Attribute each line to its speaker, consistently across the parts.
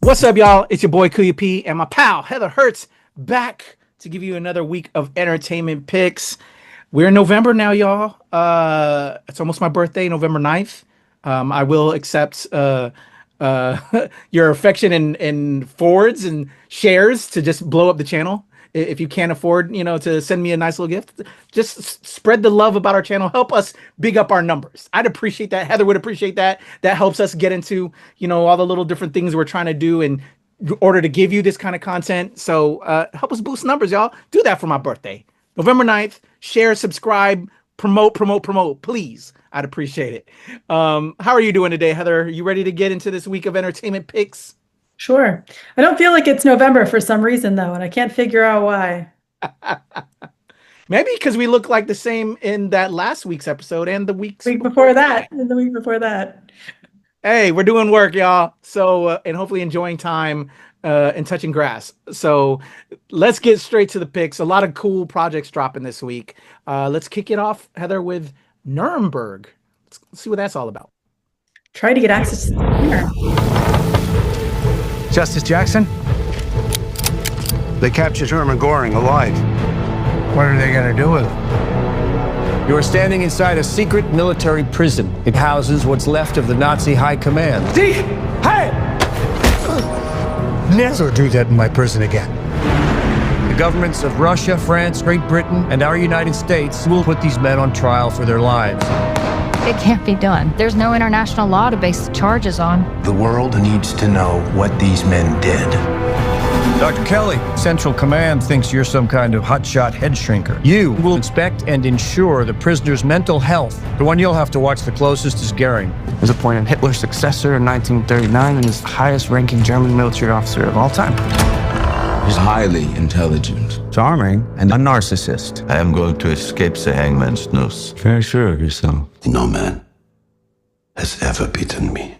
Speaker 1: What's up, y'all? It's your boy Kuya P and my pal Heather Hertz back to give you another week of entertainment picks. We're in November now, y'all. It's almost my birthday, November 9th. I will accept your affection and forwards and shares to just blow up the channel. If you can't afford, to send me a nice little gift, just spread the love about our channel. Help us big up our numbers. I'd appreciate that. Heather would appreciate that. That helps us get into, all the little different things we're trying to do in order to give you this kind of content. So help us boost numbers, y'all. Do that for my birthday. November 9th. Share, subscribe, promote, please. I'd appreciate it. How are you doing today, Heather? Are you ready to get into this week of entertainment picks?
Speaker 2: Sure. I don't feel like it's November for some reason, though, and I can't figure out why.
Speaker 1: Maybe because we look like the same in that last week's episode and the week
Speaker 2: before that. And the week before that.
Speaker 1: Hey, we're doing work, y'all. So, and hopefully enjoying time and touching grass. So let's get straight to the picks. A lot of cool projects dropping this week. Let's kick it off, Heather, with Nuremberg. Let's see what that's all about.
Speaker 2: Try to get access to the screener.
Speaker 3: Justice Jackson?
Speaker 4: They captured Herman Goring alive.
Speaker 3: What are they going to do with him?
Speaker 5: You are standing inside a secret military prison. It houses what's left of the Nazi high command.
Speaker 3: Hey! Never do that in my prison again.
Speaker 5: The governments of Russia, France, Great Britain, and our United States will put these men on trial for their lives.
Speaker 6: It can't be done. There's no international law to base the charges on.
Speaker 7: The world needs to know what these men did.
Speaker 5: Dr. Kelly, Central Command thinks you're some kind of hotshot head shrinker. You will inspect and ensure the prisoner's mental health. The one you'll have to watch the closest is Goering.
Speaker 8: He was appointed Hitler's successor in 1939 and is the highest-ranking German military officer of all time.
Speaker 9: He's highly intelligent,
Speaker 10: charming, and a narcissist.
Speaker 11: I am going to escape the hangman's noose.
Speaker 10: Very sure of yourself.
Speaker 12: No man has ever beaten me.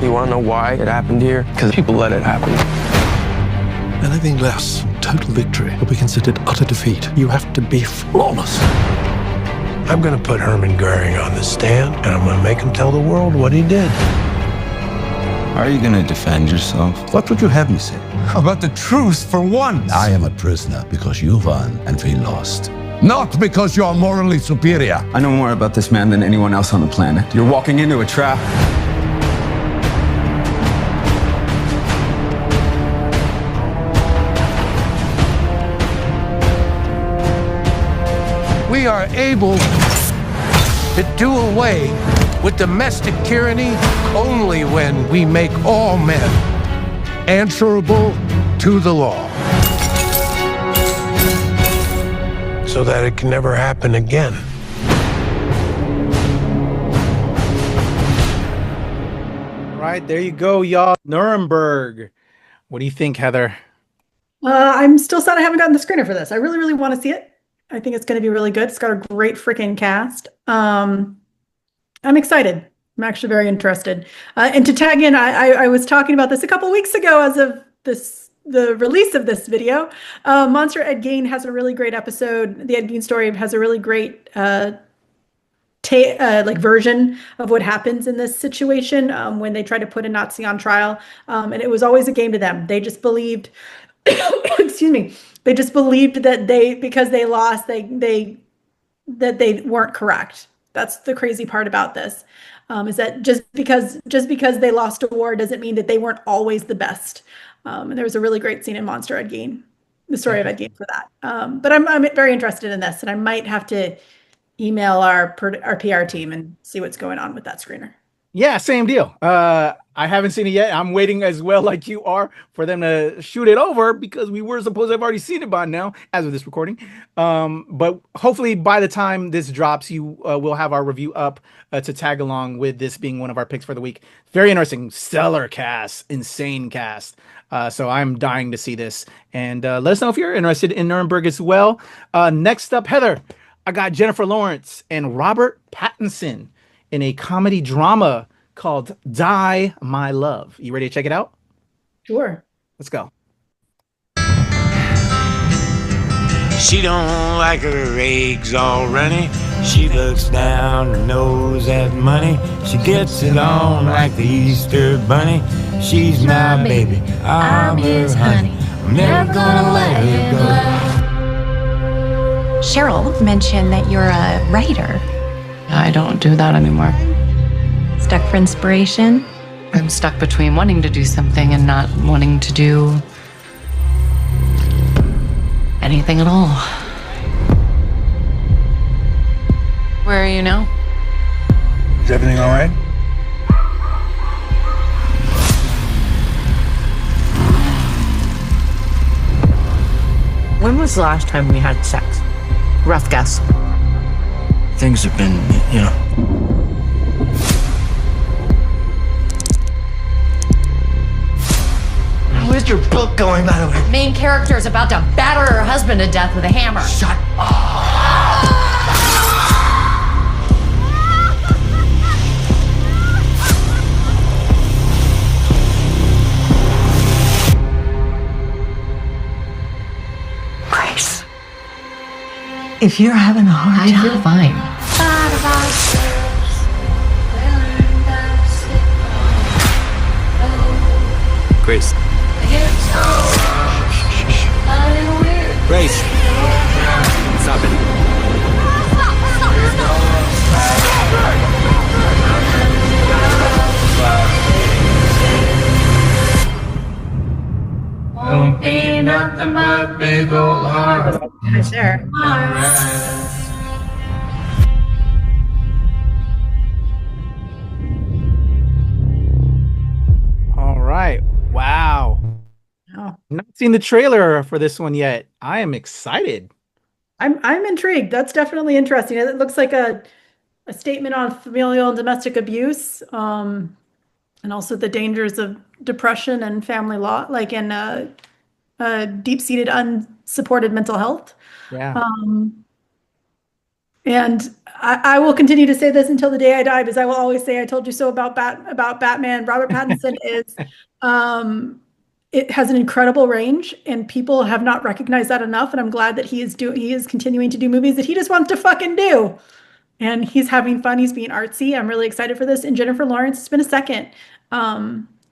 Speaker 8: You want to know why it happened here? Because people let it happen.
Speaker 13: Anything less than total victory will be considered utter defeat. You have to be flawless.
Speaker 4: I'm going to put Herman Goring on the stand, and I'm going to make him tell the world what he did.
Speaker 11: Are you going to defend yourself?
Speaker 10: What would you have me say?
Speaker 3: About the truth for once.
Speaker 10: I am a prisoner because you won and we lost. Not because you are morally superior.
Speaker 8: I know more about this man than anyone else on the planet. You're walking into a trap.
Speaker 4: We are able to do away with domestic tyranny only when we make all men answerable to the law, so that it can never happen again.
Speaker 1: All right, there you go, y'all. Nuremberg. What do you think, Heather?
Speaker 2: I'm still sad I haven't gotten the screener for this. I really, really want to see it. I think it's going to be really good. It's got a great freaking cast. I'm excited. I'm actually very interested. And to tag in, I was talking about this a couple weeks ago as of the release of this video. Monster Ed Gein has a really great episode. The Ed Gein story has a really great version of what happens in this situation when they try to put a Nazi on trial. And it was always a game to them. They just believed, excuse me, they just believed that because they lost, that they weren't correct. That's the crazy part about this, is that just because they lost a war doesn't mean that they weren't always the best. And there was a really great scene in Monster Ed Gein, the story of Ed Gein for that. But I'm very interested in this, and I might have to email our PR team and see what's going on with that screener.
Speaker 1: Yeah, same deal. I haven't seen it yet. I'm waiting as well, like you are, for them to shoot it over because we were supposed to have already seen it by now as of this recording. But hopefully by the time this drops, you will have our review up to tag along with this being one of our picks for the week. Very interesting, stellar cast, insane cast. So I'm dying to see this. And let us know if you're interested in Nuremberg as well. Next up, Heather, I got Jennifer Lawrence and Robert Pattinson in a comedy drama called Die, My Love. You ready to check it out?
Speaker 2: Sure.
Speaker 1: Let's go.
Speaker 14: She don't like her eggs all runny. She looks down her nose at money. She gets it on like the Easter bunny. She's my baby, I'm her honey. I'm never gonna let her go.
Speaker 15: Cheryl mentioned that you're a writer.
Speaker 16: I don't do that anymore.
Speaker 15: Stuck for inspiration?
Speaker 16: I'm stuck between wanting to do something and not wanting to do anything at all. Where are you now?
Speaker 3: Is everything all right?
Speaker 17: When was the last time we had sex? Rough guess.
Speaker 7: Things have been,
Speaker 17: Where's your book going, by the way?
Speaker 6: Main character is about to batter her husband to death with a hammer.
Speaker 17: Shut up.
Speaker 15: Grace, if you're having a hard time...
Speaker 6: I feel fine.
Speaker 14: Grace. Grace. Stop it. Don't be nothing but big old heart.
Speaker 15: Sure.
Speaker 1: All right. Wow.
Speaker 2: Oh.
Speaker 1: Not seen the trailer for this one yet. I am excited.
Speaker 2: I'm intrigued. That's definitely interesting. It looks like a statement on familial and domestic abuse, and also the dangers of depression and family law, like in deep-seated, unsupported mental health.
Speaker 1: Yeah.
Speaker 2: And I will continue to say this until the day I die, because I will always say, I told you so about Batman. Robert Pattinson is, it has an incredible range, and people have not recognized that enough. And I'm glad that he is continuing to do movies that he just wants to fucking do. And he's having fun. He's being artsy. I'm really excited for this. And Jennifer Lawrence, it's been a second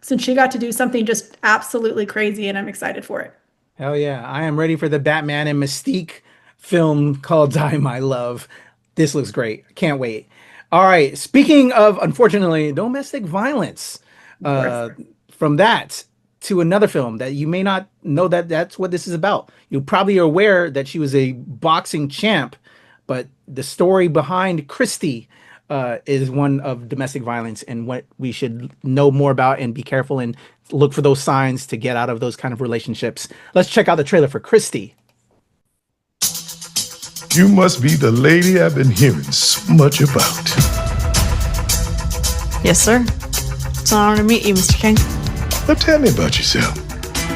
Speaker 2: since she got to do something just absolutely crazy, and I'm excited for it.
Speaker 1: Hell yeah. I am ready for the Batman and Mystique film called Die My Love. This looks great. Can't wait. All right. Speaking of, unfortunately, domestic violence, from that to another film that you may not know that's what this is about. You probably are aware that she was a boxing champ, but the story behind Christy is one of domestic violence, and what we should know more about and be careful and look for those signs to get out of those kind of relationships. Let's check out the trailer for Christy.
Speaker 18: You must be the lady I've been hearing so much about.
Speaker 19: Yes, sir. It's an honor to meet you, Mr. King.
Speaker 18: Well, tell me about yourself.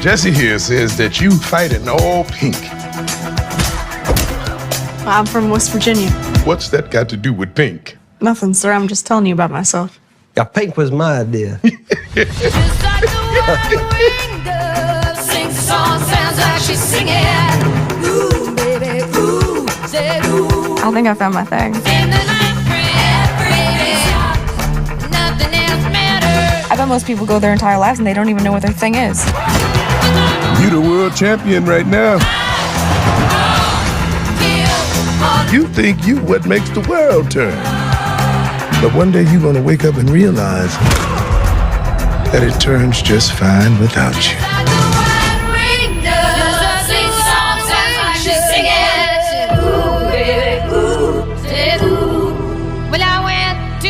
Speaker 18: Jesse here says that you fight in all pink.
Speaker 19: I'm from West Virginia.
Speaker 18: What's that got to do with pink?
Speaker 19: Nothing, sir. I'm just telling you about myself.
Speaker 20: Yeah, pink was my idea.
Speaker 19: I think I found my thing. I bet most people go their entire lives and they don't even know what their thing is.
Speaker 18: You the world champion right now. You think you what makes the world turn. But one day you're gonna wake up and realize that it turns just fine without you.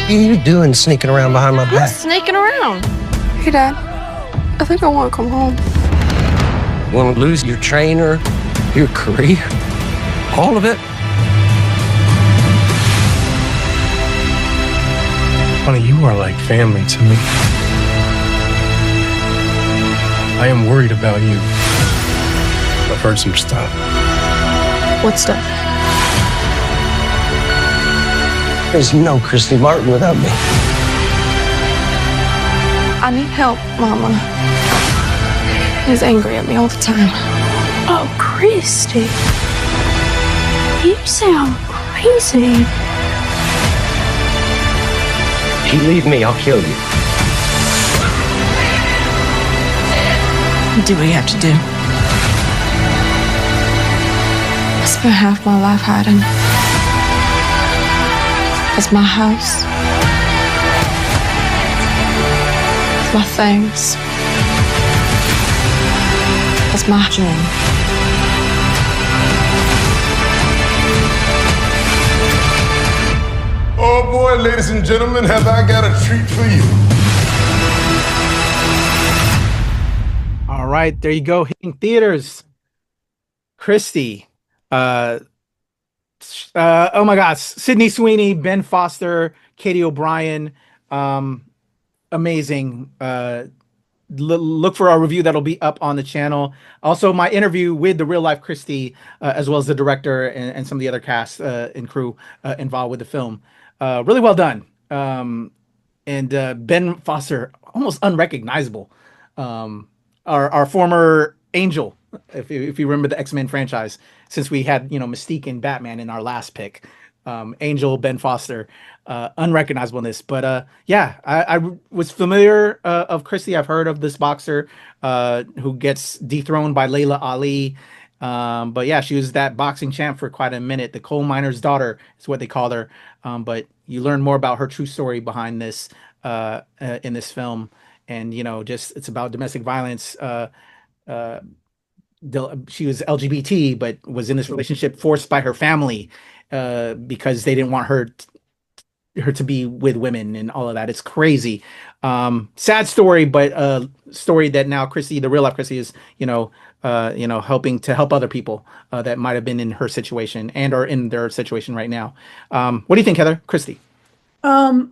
Speaker 20: What are you doing sneaking around behind my back?
Speaker 19: Sneaking around. Hey, Dad. I think I want to come home.
Speaker 20: Want to lose your trainer, your career, all of it?
Speaker 13: Honey, you are like family to me. I am worried about you. I've heard some stuff.
Speaker 19: What stuff?
Speaker 20: There's no Christy Martin without me.
Speaker 19: I need help, Mama. He's angry at me all the time. Oh, Christy. You sound crazy.
Speaker 20: If you leave me, I'll kill you.
Speaker 19: Do what you have to do. I spent half my life hiding. That's my house. My things. That's my gym.
Speaker 18: Oh boy, ladies and gentlemen, have I got a treat for you.
Speaker 1: All right, there you go, hitting theaters. Christy. Oh my gosh, Sydney Sweeney, Ben Foster, Katie O'Brien. Amazing. Look for our review that'll be up on the channel. Also, my interview with the real life Christy, as well as the director and some of the other cast and crew involved with the film. Really well done. And Ben Foster, almost unrecognizable. Our former Angel, if you remember the X-Men franchise, since we had Mystique and Batman in our last pick. Angel, Ben Foster, unrecognizable in this, but yeah, I was familiar of Christy. I've heard of this boxer who gets dethroned by Layla Ali, but yeah, she was that boxing champ for quite a minute. The coal miner's daughter is what they called her, but you learn more about her true story behind this in this film, and just it's about domestic violence. She was LGBT, but was in this relationship forced by her family because they didn't want her to be with women and all of that. It's crazy. Sad story, but a story that now Christy, the real life Christy, is helping to help other people that might have been in her situation and are in their situation right now. What do you think, Heather? Christy?
Speaker 2: I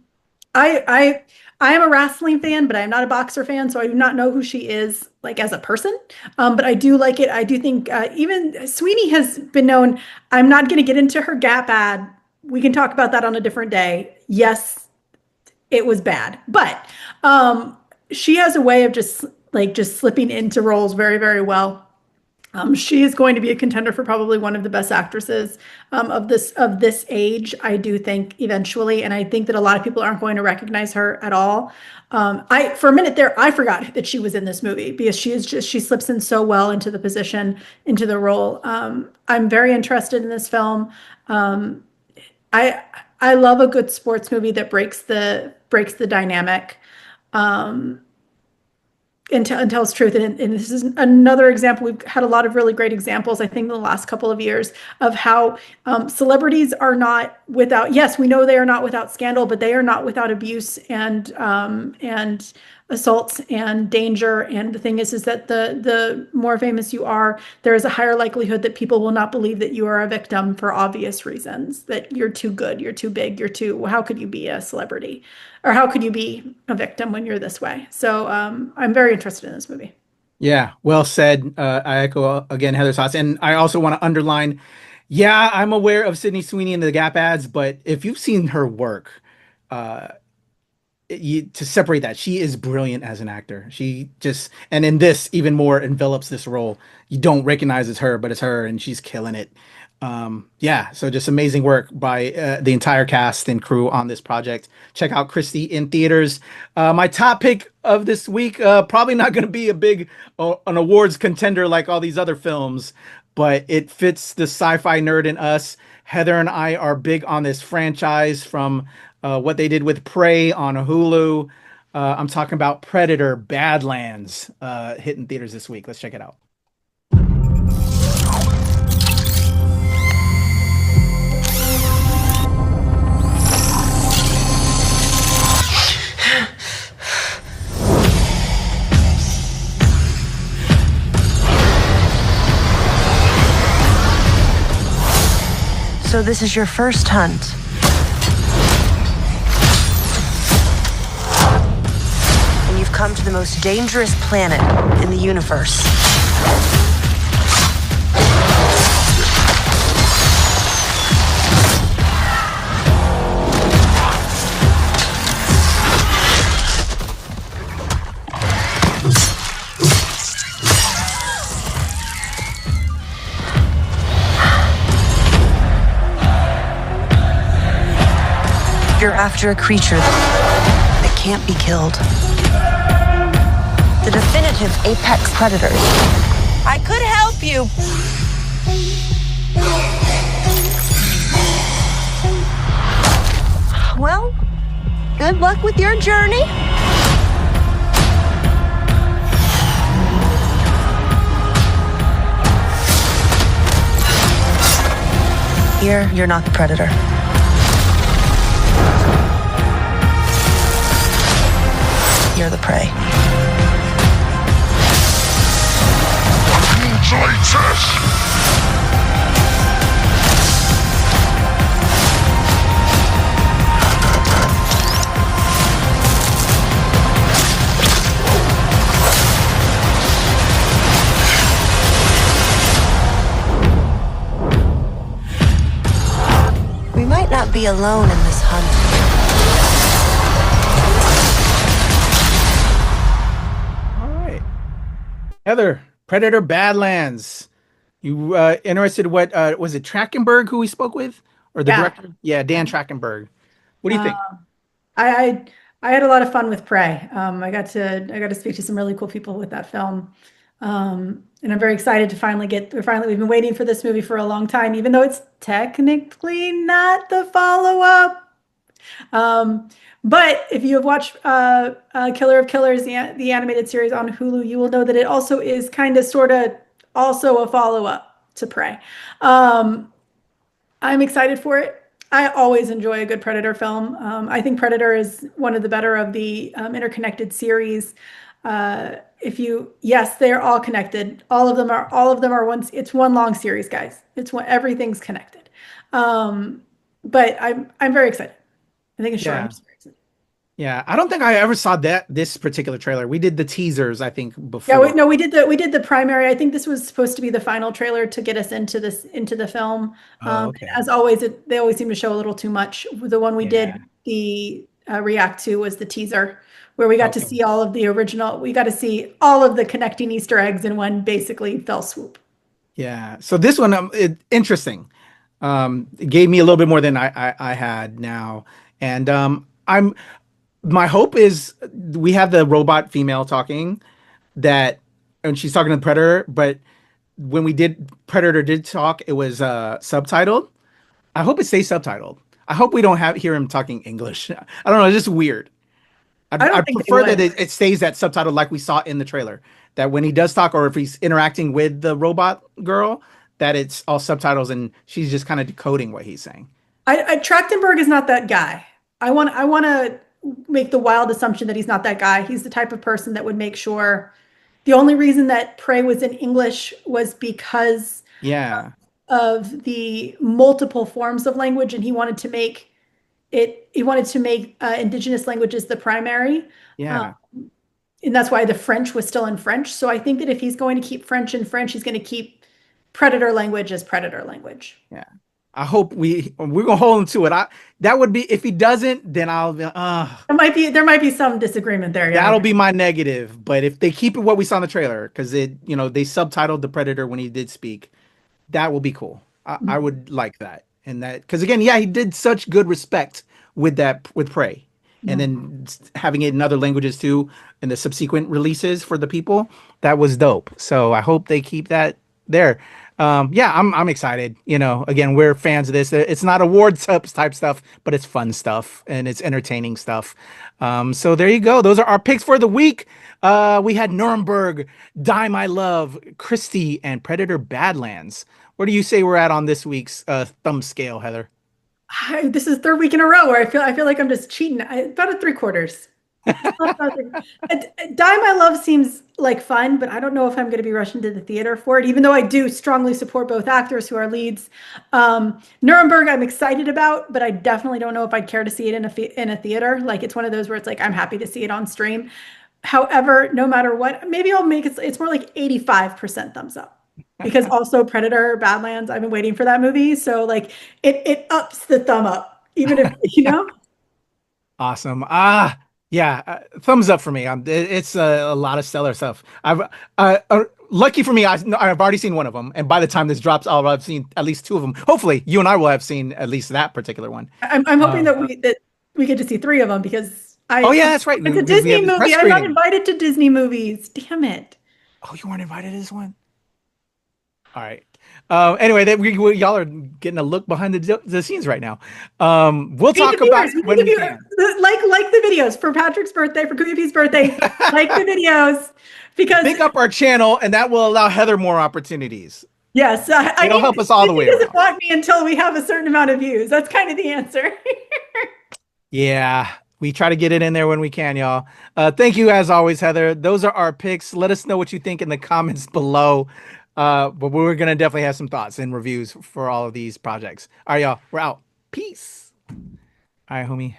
Speaker 2: am a wrestling fan, but I'm not a boxer fan, so I do not know who she is like as a person. But I do like it. I do think even Sweeney has been known. I'm not going to get into her Gap ad. We can talk about that on a different day. Yes, it was bad, but she has a way of just slipping into roles very, very well. She is going to be a contender for probably one of the best actresses of this age, I do think, eventually. And I think that a lot of people aren't going to recognize her at all. For a minute there, I forgot that she was in this movie because she slips in so well into the position, into the role. I'm very interested in this film. I love a good sports movie that breaks the dynamic. And tells truth. And this is another example. We've had a lot of really great examples, I think, in the last couple of years of how celebrities are not without, yes, we know they are not without scandal, but they are not without abuse and assaults and danger. And the thing is that the more famous you are, there is a higher likelihood that people will not believe that you are a victim for obvious reasons, that you're too good, you're too big, how could you be a celebrity? Or how could you be a victim when you're this way? So I'm very interested in this movie.
Speaker 1: Yeah, well said. I echo again Heather's thoughts. And I also want to underline, yeah, I'm aware of Sydney Sweeney and the Gap ads, but if you've seen her work, to separate that, she is brilliant as an actor. She just, and in this even more envelops this role. You don't recognize it's her, but it's her, and she's killing it. Yeah, so just amazing work by the entire cast and crew on this project. Check out Christy in theaters. My top pick of this week, probably not going to be an awards contender like all these other films, but it fits the sci-fi nerd in us. Heather and I are big on this franchise from what they did with Prey on Hulu. I'm talking about Predator Badlands hitting theaters this week. Let's check it out.
Speaker 15: So this is your first hunt. And you've come to the most dangerous planet in the universe. after a creature that can't be killed. The definitive apex predator. I could help you. Well, good luck with your journey. Here, you're not the predator. You're the prey. We might not be alone in this hunt.
Speaker 1: Heather, Predator Badlands. You interested? What was it? Trachtenberg who we spoke with, or the director? Yeah, Dan Trachtenberg. What do you think?
Speaker 2: I had a lot of fun with Prey. I got to speak to some really cool people with that film, and I'm very excited to finally we've been waiting for this movie for a long time, even though it's technically not the follow-up. But if you have watched Killer of Killers, the animated series on Hulu, you will know that it also is kind of sort of also a follow-up to Prey. I'm excited for it. I always enjoy a good Predator film. I think Predator is one of the better of the interconnected series. Yes, they're all connected. All of them are one. It's one long series, guys. Everything's connected. But I'm very excited. I think it's short. I'm just very excited.
Speaker 1: Yeah, I don't think I ever saw this particular trailer. We did the teasers, I think, before.
Speaker 2: Yeah, we did the primary. I think this was supposed to be the final trailer to get us into the film.
Speaker 1: Okay.
Speaker 2: As always, they always seem to show a little too much. The one we did the react to was the teaser, where we got to see all of the original. We got to see all of the connecting Easter eggs in one basically fell swoop.
Speaker 1: Yeah. So this one, interesting. It gave me a little bit more than I had now, and my hope is we have the robot female talking and she's talking to the Predator, but when Predator did talk, it was subtitled. I hope it stays subtitled. I hope we don't hear him talking English. I don't know. It's just weird. I prefer that it stays that subtitle like we saw in the trailer, that when he does talk, or if he's interacting with the robot girl, that it's all subtitles and she's just kind of decoding what he's saying.
Speaker 2: Trachtenberg is not that guy. I want to make the wild assumption that he's not that guy. He's the type of person that would make sure the only reason that Prey was in English was because of the multiple forms of language, and he wanted to make indigenous languages the primary. And that's why the French was still in French. So I think that if he's going to keep French in French, he's going to keep Predator language as Predator language.
Speaker 1: Yeah. I hope we're gonna hold him to it. That would be, if he doesn't, then I'll be
Speaker 2: there might be some disagreement there. Yeah.
Speaker 1: That'll be my negative. But if they keep it what we saw in the trailer, because they subtitled the Predator when he did speak, that will be cool. I would like that. And that, because again, he did such good respect with Prey. And then having it in other languages too, in the subsequent releases for the people, that was dope. So I hope they keep that there. I'm excited. Again, we're fans of this. It's not awards type stuff, but it's fun stuff and it's entertaining stuff. So there you go. Those are our picks for the week. We had Nuremberg, Die My Love, Christy, and Predator Badlands. Where do you say we're at on this week's thumb scale, Heather?
Speaker 2: This is third week in a row where I feel like I'm just cheating. About a 3/4. Die My Love seems like fun, but I don't know if I'm going to be rushing to the theater for it, even though I do strongly support both actors who are leads. Nuremberg I'm excited about, but I definitely don't know if I'd care to see it in a theater. Like, it's one of those where it's like I'm happy to see it on stream. However, no matter what, maybe I'll make it's more like 85% thumbs up, because also Predator Badlands, I've been waiting for that movie, so like it ups the thumb up, even if
Speaker 1: Awesome. Thumbs up for me. It's a lot of stellar stuff. Lucky for me, I've already seen one of them, and by the time this drops, I'll have seen at least two of them. Hopefully, you and I will have seen at least that particular one.
Speaker 2: I'm hoping that we get to see 3 of them because
Speaker 1: Oh yeah, that's right.
Speaker 2: it's a
Speaker 1: We
Speaker 2: Disney
Speaker 1: have the press
Speaker 2: movie. I'm not
Speaker 1: screening.
Speaker 2: invited to Disney movies. Damn it.
Speaker 1: Oh, you weren't invited to this one? All right. Anyway, y'all are getting a look behind the scenes right now. We'll talk about it when we can.
Speaker 2: Like the videos for Patrick's birthday, for Kuyapi's birthday. Like the videos because
Speaker 1: Pick up our channel, and that will allow Heather more opportunities.
Speaker 2: Yes,
Speaker 1: it'll help us all the way
Speaker 2: He doesn't
Speaker 1: around.
Speaker 2: want me until we have a certain amount of views. That's kind of the answer.
Speaker 1: Yeah, we try to get it in there when we can, y'all. Thank you as always, Heather. Those are our picks. Let us know what you think in the comments below. But we're gonna definitely have some thoughts and reviews for all of these projects. All right, y'all. We're out. Peace. All right, homie.